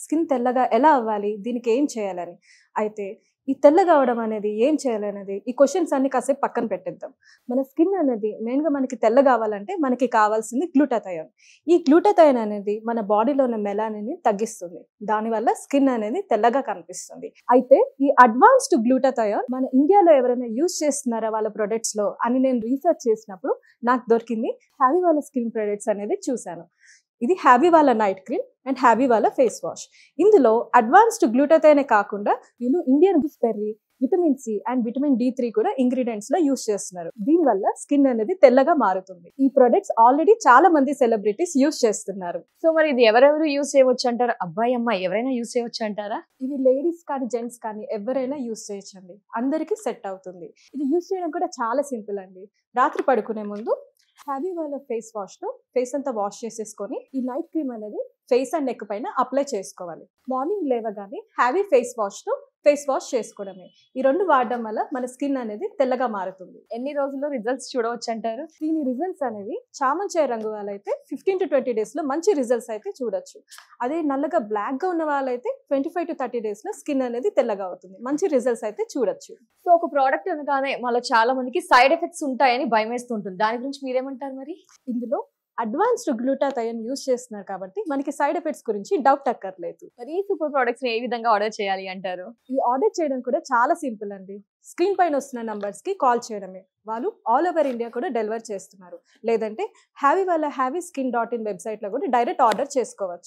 Skin తెల్లగా ఎలా అవ్వాలి, దీనికి ఏం చేయాలని. అయితే ఈ తెల్లగా అవ్వడం అనేది ఏం చేయాలనేది ఈ క్వశ్చన్స్ అన్ని కాసేపు పక్కన పెట్టేద్దాం. మన స్కిన్ అనేది మెయిన్‌గా మనకి తెల్లగా అవ్వాలంటే మనకి కావాల్సింది గ్లూటాథయోన్. ఈ గ్లూటాథయోన్ అనేది మన బాడీలో ఉన్న మెలానిన్‌ని తగ్గిస్తుంది. దానివల్ల స్కిన్ అనేది తెల్లగా కనిపిస్తుంది. అయితే ఈ అడ్వాన్స్డ్ గ్లూటాథయోన్ మన ఇండియాలో ఎవరైనా యూజ్ చేస్తున్నారా వాళ్ళ ప్రొడక్ట్స్‌లో అని నేను రీసెర్చ్ చేసినప్పుడు నాకు దొరికింది హ్యావీ వాళ్ళ స్కిన్ ప్రొడక్ట్స్ అనేది చూశాను. ఇది హ్యావీ వాళ్ళ నైట్ క్రీమ్ అండ్ హ్యావీ వాళ్ళ ఫేస్ వాష్. ఇందులో అడ్వాన్స్డ్ గ్లూటాథయోనే కాకుండా వీళ్ళు Indian gooseberry, vitamin C and vitamin D3 కూడా ఇంగ్రీడియంట్స్ లో యూజ్ చేస్తున్నారు. దీనివల్ల స్కిన్ అనేది తెల్లగా మారుతుంది. ఈ ప్రొడక్ట్స్ ఆల్రెడీ చాలా మంది సెలబ్రిటీస్ యూజ్ చేస్తున్నారు. సో మరి ఇది ఎవరెవరు యూజ్ చేయవచ్చు అంటారు? అబ్బాయి అమ్మాయి ఎవరైనా యూజ్ చేయవచ్చు అంటారా? ఇవి లేడీస్ కానీ జెంట్స్ కానీ ఎవరైనా యూజ్ చేయొచ్చండి. అందరికీ సెట్ అవుతుంది. ఇది యూజ్ చేయడం కూడా చాలా సింపుల్ అండి. రాత్రి పడుకునే ముందు హ్యావీ వాళ్ళ ఫేస్ వాష్ తో ఫేస్ అంతా వాష్ చేసేసుకొని ఈ నైట్ క్రీమ్ అనేది ఫేస్ అండ్ నెక్ పైన అప్లై చేసుకోవాలి. మార్నింగ్ లేవగానే హ్యావీ ఫేస్ వాష్ తో ఫేస్ వాష్ చేసుకోవడమే. ఈ రెండు వాడడం వల్ల మన స్కిన్ అనేది తెల్లగా మారుతుంది. ఎన్ని రోజుల్లో రిజల్ట్స్ చూడవచ్చు అంటారు? దీని రిజల్ట్స్ అనేవి చామంచాయ రంగు వాళ్ళైతే 15 to 20 days లో మంచి రిజల్ట్స్ అయితే చూడొచ్చు. అదే నల్లగా బ్లాక్ గా ఉన్న వాళ్ళైతే 25 to 30 days లో స్కిన్ అనేది తెల్లగా అవుతుంది. మంచి రిజల్ట్స్ అయితే చూడొచ్చు. సో ఒక ప్రోడక్ట్ అనగానే మళ్ళీ చాలా మందికి సైడ్ ఎఫెక్ట్స్ ఉంటాయని భయం వేస్తుంటుంది. దాని గురించి మీరేమంటారు మరి? ఇందులో అడ్వాన్స్డ్ గ్లూటాథయోన్ యూజ్ చేస్తున్నారు కాబట్టి మనకి సైడ్ ఎఫెక్ట్స్ గురించి డౌట్ అక్కర్లేదు. మరి ఈ సూపర్ ప్రొడక్ట్స్ ని ఏ విధంగా ఆర్డర్ చేయాలి అంటారు? ఈ ఆర్డర్ చేయడం కూడా చాలా సింపుల్ అండి. స్క్రీన్ పైన వస్తున్న నంబర్స్ కి కాల్ చేయడమే. వాళ్ళు ఆల్ ఓవర్ ఇండియా కూడా డెలివర్ చేస్తున్నారు. లేదంటే హ్యావీ వాళ్ళ హ్యావీ స్కిన్.in వెబ్సైట్ లో కూడా డైరెక్ట్ ఆర్డర్ చేసుకోవచ్చు.